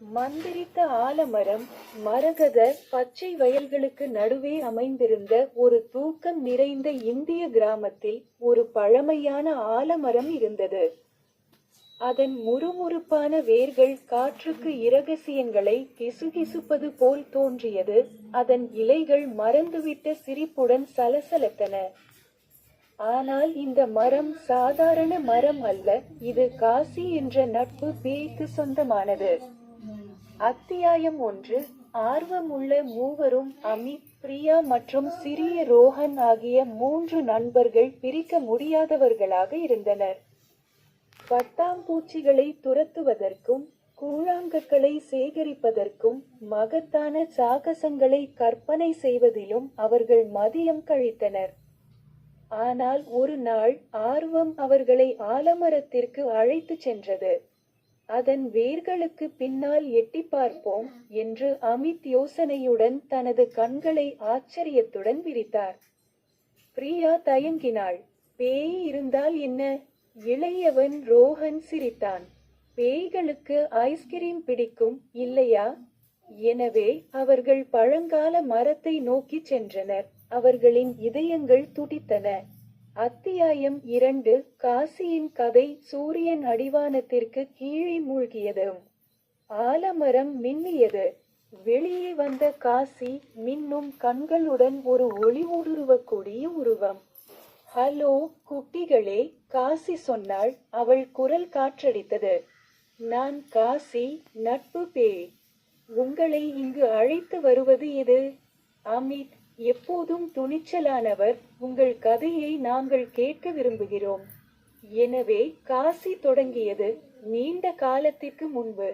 மந்திரித்த ஆலமரம், மரகத பச்சை வயல்களுக்கு நடுவே அமைந்திருந்த ஒரு தூக்கம் நிறைந்த இந்திய கிராமத்தில் ஒரு பழமையான ஆலமரம் இருந்தது. அதன் முறுமுறுப்பான வேர்கள் காற்றுக்கு இரகசியங்களை கிசுகிசுப்பது போல் தோன்றியது. அதன் இலைகள் மறந்துவிட்ட சிரிப்புடன் சலசலத்தன. ஆனால் இந்த மரம் சாதாரண மரம் அல்ல, இது காசி என்ற நட்பு பேய்க்கு சொந்தமானது. அத்தியாயம் 1. ஆர்வமுள்ள மூவரும். அமித், பிரியா மற்றும் சிறிய ரோஹன் ஆகிய 3 நண்பர்கள் பிரிக்க முடியாதவர்களாக இருந்தனர். பட்டாம்பூச்சிகளை துரத்துவதற்கும் கூழாங்கற்களை சேகரிப்பதற்கும் மகத்தான சாகசங்களை கற்பனை செய்வதிலும் அவர்கள் மதியம் கழித்தனர். ஆனால் ஒரு நாள் ஆர்வம் அவர்களை ஆலமரத்திற்கு அழைத்துச் சென்றது. அதன் வேர்களுக்கு பின்னால் எட்டி பார்ப்போம் என்று அமித் யோசனையுடன் தனது கண்களை ஆச்சரியத்துடன் விரித்தார். பிரியா தயங்கினாள். பேய் இருந்தால் என்ன? இளையவன் ரோஹன் சிரித்தான். பேய்களுக்கு ஐஸ்கிரீம் பிடிக்கும், இல்லையா? எனவே அவர்கள் பழங்கால மரத்தை நோக்கி சென்றனர். அவர்களின் இதயங்கள் துடித்தன. அத்தியாயம் 2. காசியின் கதை. சூரியன் அடிவானத்திற்கு கீழே மூழ்கியது. ஆலமரம் மின்னியது. வெளியே வந்த காசி மின்னும் கண்களுடன் ஒரு ஒளி ஊடுருவக்கூடிய உருவம். ஹலோ குட்டிகளே, காசி சொன்னாள். அவள் குரல் காற்றடித்தது. நான் காசி, நட்பு பேய். உங்களை இங்கு அழைத்து வருவது எது? அமித், எப்போதும் துணிச்சலானவர், உங்கள் கதையை நாங்கள் கேட்க விரும்புகிறோம். எனவே காசி தொடங்கியது. நீண்ட காலத்திற்கு முன்பு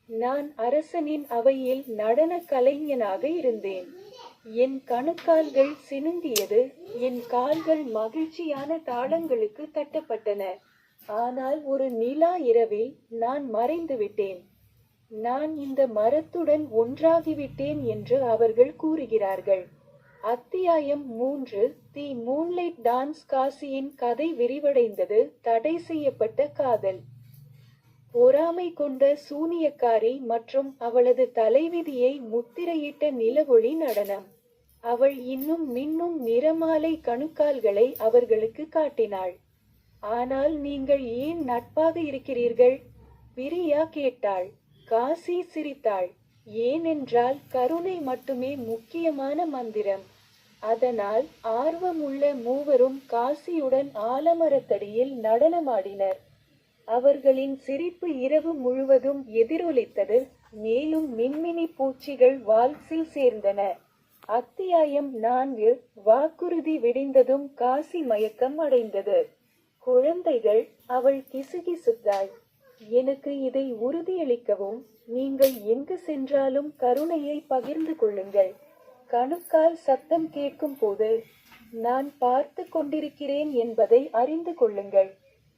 நான் அரசனின் அவையில் நடன கலைஞனாக இருந்தேன். என் கணுக்கால்கள் சினுங்கியது, என் கால்கள் மகிழ்ச்சியான தாளங்களுக்கு தட்டப்பட்டன. ஆனால் ஒரு நிலா இரவில் நான் மறைந்து விட்டேன். நான் இந்த மரத்துடன் ஒன்றாகிவிட்டேன் என்று அவர்கள் கூறுகிறார்கள். அத்தியாயம் 3. தி மூன்லைட் டான்ஸ். காசியின் கதை விரிவடைந்தது. தடை செய்யப்பட்ட காதல். பொறாமை கொண்ட சூனியக்காரி மற்றும் அவளது தலைவிதியை முத்திரையிட்ட நிலவொளி நடனம். அவள் இன்னும் மின்னும் நிறமாலை கணுக்கால்களை அவர்களுக்கு காட்டினாள். ஆனால் நீங்கள் ஏன் நட்பாக இருக்கிறீர்கள்? பிரியா கேட்டாள். காசி சிரித்தாள். ஏனென்றால் கருணை மட்டுமே முக்கியமான மந்திரம். அதனால் ஆர்வமுள்ள மூவரும் காசியுடன் ஆலமரத்தடியில் நடனமாடினர். அவர்களின் சிரிப்பு இரவு முழுவதும் எதிரொலித்தது. மேலும் மின்மினி பூச்சிகள் வால்ஸில் சேர்ந்தன. அத்தியாயம் 4. வாக்குறுதி. விடிந்ததும் காசி மயக்கம் அடைந்தது. குழந்தைகள், அவள் கிசுகிசுத்தாள். எனக்கு இதை உறுதியளிக்கவும், நீங்கள் எங்கு சென்றாலும் கருணையை பகிர்ந்து கொள்ளுங்கள். கணுக்கால் சத்தம் கேட்கும் போது நான் பார்த்து கொண்டிருக்கிறேன் என்பதை அறிந்து கொள்ளுங்கள்.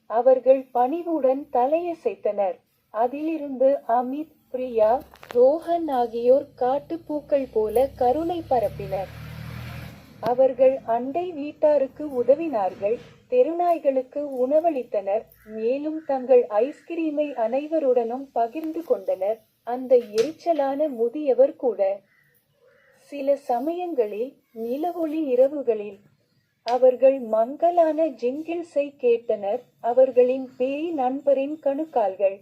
அவர்கள் பணிவுடன் தலையசைத்தனர். அதிலிருந்து அமித், பிரியா, ரோஹன் ஆகியோர் காட்டுப்பூக்கள் போல கருணை பரப்பினர். அவர்கள் அண்டை வீட்டாருக்கு உதவினார்கள், தெருநாய்களுக்கு உணவளித்தனர், மேலும் தங்கள் ஐஸ்கிரீமை அனைவருடனும் பகிர்ந்து கொண்டனர், அந்த எரிச்சலான முதியவர் கூட. சில சமயங்களில் நிலவொளி இரவுகளில் அவர்கள் மங்கலான ஜிங்கிள்ஸை கேட்டனர். அவர்களின் பேய் நண்பரின் கணுக்கால்கள்